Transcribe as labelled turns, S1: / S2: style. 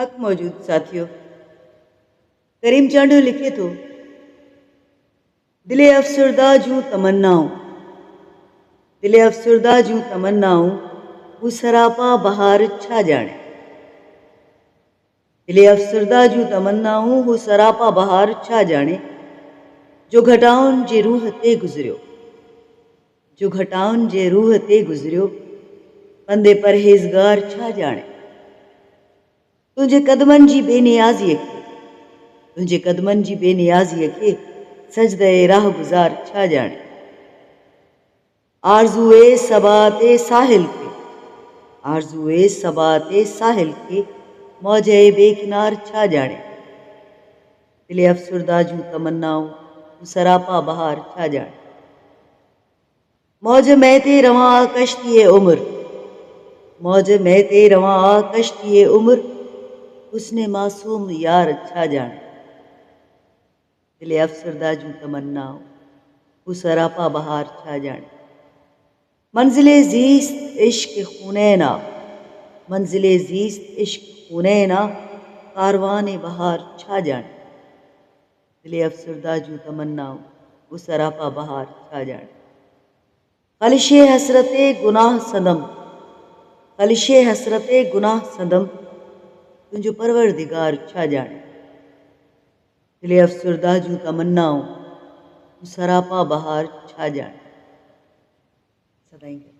S1: हक मौजूद साथियों। करीम चांडो लिखे तो दिले अफसरदा जूं तमन्नाऊं, दिले अफसरदा जूं तमन्नाऊं, वो सरापा बहार छा जाने। दिले अफसरदा जूं तमन्नाऊं, वो सरापा बहार छा जाने। जो घटाउन जे रूह ते गुज़रियो, जो घटाउन जे रूह ते गुज़रियो, पंदे परहेज़गार छा जाने। तुंहिंजे क़दमनि जी बेनियाज़ीअ खे, तुंहिंजे क़दमनि जी बेनियाज़ीअ खे सजदे राह गुज़ार छा जाने। आरज़ूए सबाते साहिल खे, आरज़ूए सबाते साहिल खे मौजे बेकिनार छा जाने। दिले अफसरदा जूं तमन्नाऊं, सरापा बहार छा जाने। मौज में ते रवां कश्तीए उम्र, मौज में ते रवां कश्तीए उम्र, उसने मासूम यार छा जाने। दिले अफसरदा जूं तमन्नाऊं, वो सरापा बहार छा जाने। मंजिले ज़ीस्त इश्क खूनैना, मंजिले ज़ीस्त इश्क खूनैना, कारवाने बहार छा जाने। दिले अफसरदा जूं तमन्नाऊं, वो सरापा बहार छा जाने। खलिशे हसरते गुनाह सदम, खलिशे हसरते गुनाह सदम, तुंहिंजो परवरदिगार छा जाने। दिले अफसरदा जूं तमन्नाऊं, सरापा बहार छा जाने। सदाईं।